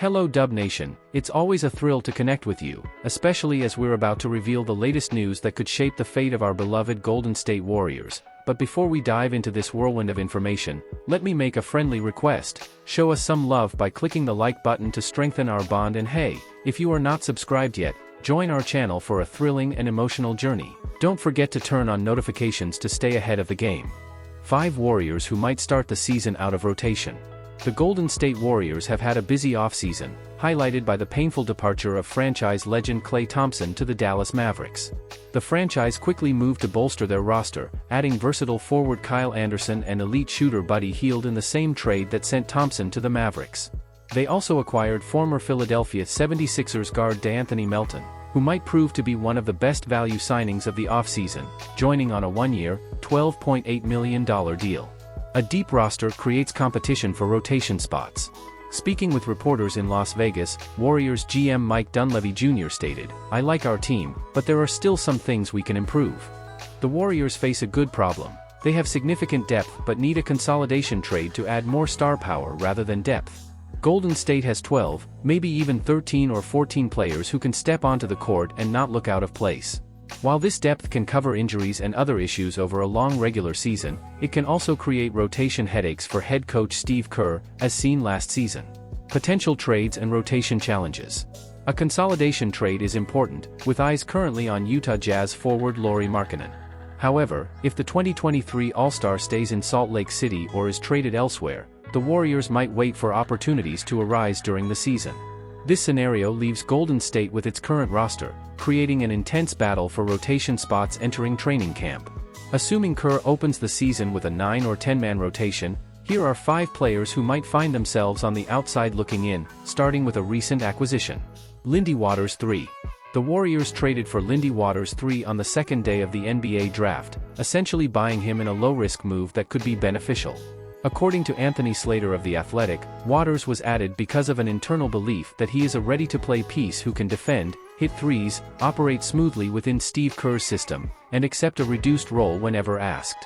Hello Dub Nation, it's always a thrill to connect with you, especially as we're about to reveal the latest news that could shape the fate of our beloved Golden State Warriors. But before we dive into this whirlwind of information, let me make a friendly request. Show us some love by clicking the like button to strengthen our bond, and hey, if you are not subscribed yet, join our channel for a thrilling and emotional journey. Don't forget to turn on notifications to stay ahead of the game. 5 Warriors who might start the season out of rotation. The Golden State Warriors have had a busy offseason, highlighted by the painful departure of franchise legend Klay Thompson to the Dallas Mavericks. The franchise quickly moved to bolster their roster, adding versatile forward Kyle Anderson and elite shooter Buddy Hield in the same trade that sent Thompson to the Mavericks. They also acquired former Philadelphia 76ers guard DeAnthony Melton, who might prove to be one of the best value signings of the offseason, joining on a 1-year, $12.8 million deal. A deep roster creates competition for rotation spots. Speaking with reporters in Las Vegas, Warriors GM Mike Dunleavy Jr. stated, "I like our team, but there are still some things we can improve." The Warriors face a good problem. They have significant depth but need a consolidation trade to add more star power rather than depth. Golden State has 12, maybe even 13 or 14 players who can step onto the court and not look out of place. While this depth can cover injuries and other issues over a long regular season, it can also create rotation headaches for head coach Steve Kerr, as seen last season. Potential trades and rotation challenges. A consolidation trade is important, with eyes currently on Utah Jazz forward Lauri Markkanen. However, if the 2023 All-Star stays in Salt Lake City or is traded elsewhere, the Warriors might wait for opportunities to arise during the season. This scenario leaves Golden State with its current roster, creating an intense battle for rotation spots entering training camp. Assuming Kerr opens the season with a 9 or 10-man rotation, here are 5 players who might find themselves on the outside looking in, starting with a recent acquisition. Lindy Waters III. The Warriors traded for Lindy Waters III on the second day of the NBA draft, essentially buying him in a low-risk move that could be beneficial. According to Anthony Slater of The Athletic, Waters was added because of an internal belief that he is a ready-to-play piece who can defend, hit threes, operate smoothly within Steve Kerr's system, and accept a reduced role whenever asked.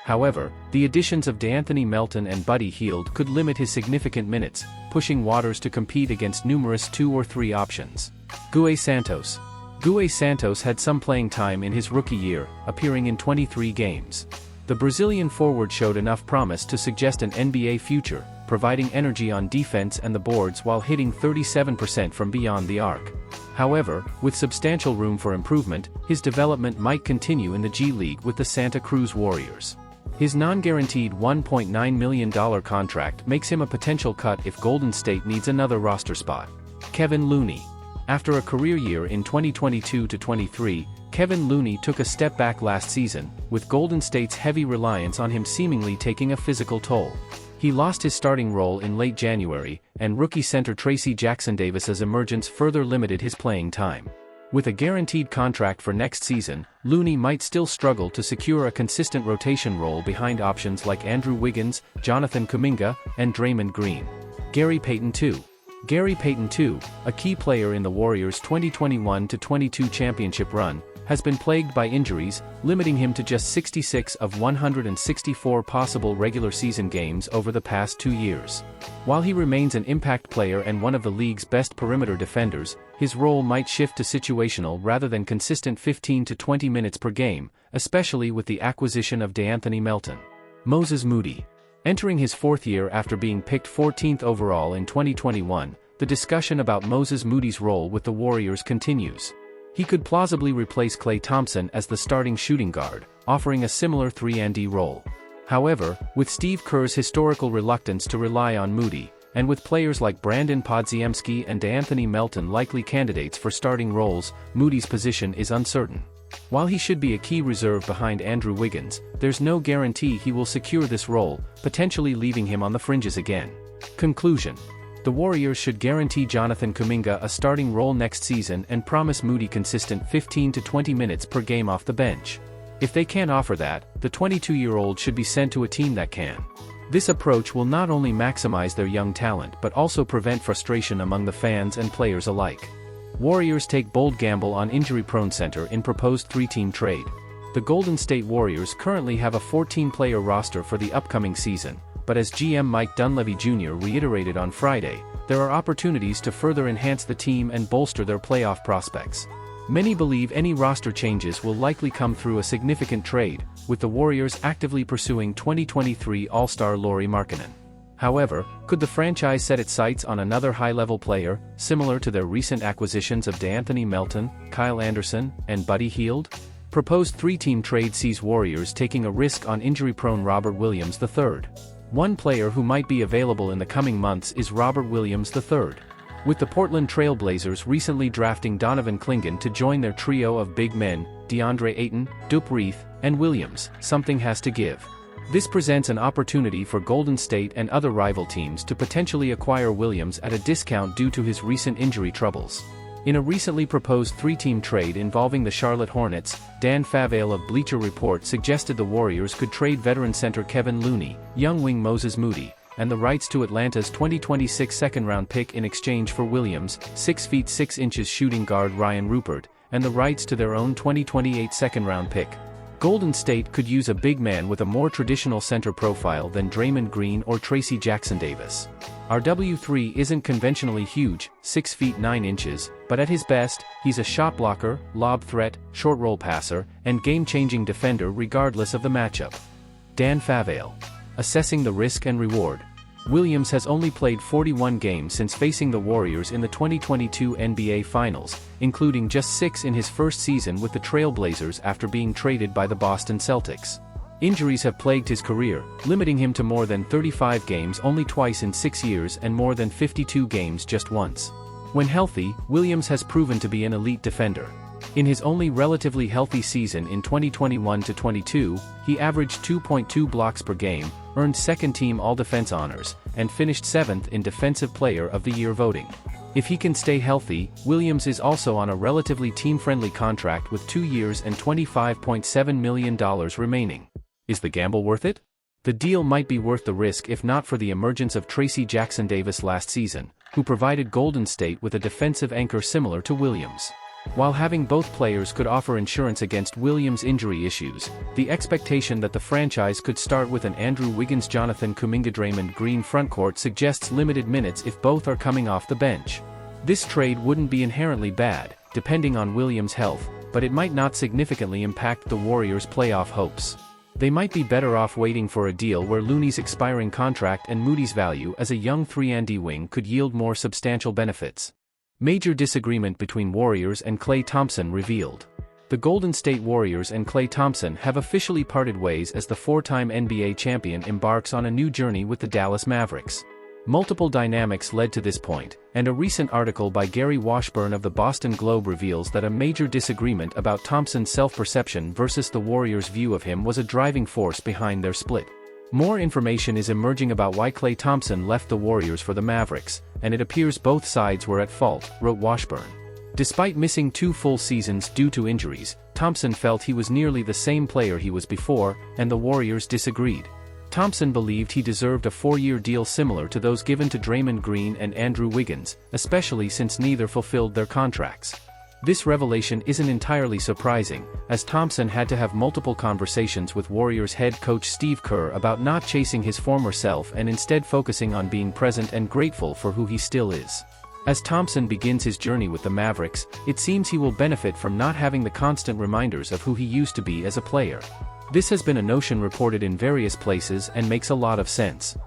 However, the additions of DeAnthony Melton and Buddy Hield could limit his significant minutes, pushing Waters to compete against numerous 2 or 3 options. Gueye Santos. Gueye Santos had some playing time in his rookie year, appearing in 23 games. The Brazilian forward showed enough promise to suggest an NBA future, providing energy on defense and the boards while hitting 37% from beyond the arc. However, with substantial room for improvement, his development might continue in the G League with the Santa Cruz Warriors. His non-guaranteed $1.9 million contract makes him a potential cut if Golden State needs another roster spot. Kevin Looney. After a career year in 2022-23, Kevin Looney took a step back last season, with Golden State's heavy reliance on him seemingly taking a physical toll. He lost his starting role in late January, and rookie center Tracy Jackson-Davis's emergence further limited his playing time. With a guaranteed contract for next season, Looney might still struggle to secure a consistent rotation role behind options like Andrew Wiggins, Jonathan Kuminga, and Draymond Green. Gary Payton II. Gary Payton II, a key player in the Warriors' 2021-22 championship run, has been plagued by injuries, limiting him to just 66 of 164 possible regular season games over the past 2 years. While he remains an impact player and one of the league's best perimeter defenders, his role might shift to situational rather than consistent 15 to 20 minutes per game, especially with the acquisition of DeAnthony Melton. Moses Moody. Entering his 4th year after being picked 14th overall in 2021, the discussion about Moses Moody's role with the Warriors continues. He could plausibly replace Klay Thompson as the starting shooting guard, offering a similar 3-and-D role. However, with Steve Kerr's historical reluctance to rely on Moody, and with players like Brandon Podziemski and DeAnthony Melton likely candidates for starting roles, Moody's position is uncertain. While he should be a key reserve behind Andrew Wiggins, there's no guarantee he will secure this role, potentially leaving him on the fringes again. Conclusion. The Warriors should guarantee Jonathan Kuminga a starting role next season and promise Moody consistent 15 to 20 minutes per game off the bench. If they can't offer that, the 22-year-old should be sent to a team that can. This approach will not only maximize their young talent but also prevent frustration among the fans and players alike. Warriors take bold gamble on injury-prone center in proposed 3-team trade. The Golden State Warriors currently have a 14-player roster for the upcoming season, but as GM Mike Dunleavy Jr. reiterated on Friday, there are opportunities to further enhance the team and bolster their playoff prospects. Many believe any roster changes will likely come through a significant trade, with the Warriors actively pursuing 2023 All-Star Lauri Markkanen. However, could the franchise set its sights on another high-level player, similar to their recent acquisitions of DeAnthony Melton, Kyle Anderson, and Buddy Hield? Proposed three-team trade sees Warriors taking a risk on injury-prone Robert Williams III. One player who might be available in the coming months is Robert Williams III. With the Portland Trail Blazers recently drafting Donovan Clingan to join their trio of big men, DeAndre Ayton, Dupreath, and Williams, something has to give. This presents an opportunity for Golden State and other rival teams to potentially acquire Williams at a discount due to his recent injury troubles. In a recently proposed three-team trade involving the Charlotte Hornets, Dan Favale of Bleacher Report suggested the Warriors could trade veteran center Kevin Looney, young wing Moses Moody, and the rights to Atlanta's 2026 second-round pick in exchange for Williams, 6 feet 6 inches shooting guard Ryan Rupert, and the rights to their own 2028 second-round pick. Golden State could use a big man with a more traditional center profile than Draymond Green or Tracy Jackson-Davis. RW3 isn't conventionally huge, 6 feet 9 inches, but at his best, he's a shot blocker, lob threat, short roll passer, and game-changing defender regardless of the matchup. Dan Favale. Assessing the risk and reward. Williams has only played 41 games since facing the Warriors in the 2022 NBA Finals, including just 6 in his first season with the Trail Blazers after being traded by the Boston Celtics. Injuries have plagued his career, limiting him to more than 35 games only twice in 6 years and more than 52 games just once. When healthy, Williams has proven to be an elite defender. In his only relatively healthy season in 2021-22, he averaged 2.2 blocks per game, earned second-team All-Defense honors, and finished 7th in Defensive Player of the Year voting. If he can stay healthy, Williams is also on a relatively team-friendly contract with 2 years and $25.7 million remaining. Is the gamble worth it? The deal might be worth the risk if not for the emergence of Tracy Jackson-Davis last season, who provided Golden State with a defensive anchor similar to Williams. While having both players could offer insurance against Williams' injury issues, the expectation that the franchise could start with an Andrew Wiggins-Jonathan Kuminga-Draymond Green frontcourt suggests limited minutes if both are coming off the bench. This trade wouldn't be inherently bad, depending on Williams' health, but it might not significantly impact the Warriors' playoff hopes. They might be better off waiting for a deal where Looney's expiring contract and Moody's value as a young 3-and-D wing could yield more substantial benefits. Major disagreement between Warriors and Klay Thompson revealed. The Golden State Warriors and Klay Thompson have officially parted ways as the 4-time NBA champion embarks on a new journey with the Dallas Mavericks. Multiple dynamics led to this point, and a recent article by Gary Washburn of the Boston Globe reveals that a major disagreement about Thompson's self-perception versus the Warriors' view of him was a driving force behind their split. More information is emerging about why Klay Thompson left the Warriors for the Mavericks, and it appears both sides were at fault, wrote Washburn. Despite missing 2 full seasons due to injuries, Thompson felt he was nearly the same player he was before, and the Warriors disagreed. Thompson believed he deserved a 4-year deal similar to those given to Draymond Green and Andrew Wiggins, especially since neither fulfilled their contracts. This revelation isn't entirely surprising, as Thompson had to have multiple conversations with Warriors head coach Steve Kerr about not chasing his former self and instead focusing on being present and grateful for who he still is. As Thompson begins his journey with the Mavericks, it seems he will benefit from not having the constant reminders of who he used to be as a player. This has been a notion reported in various places and makes a lot of sense.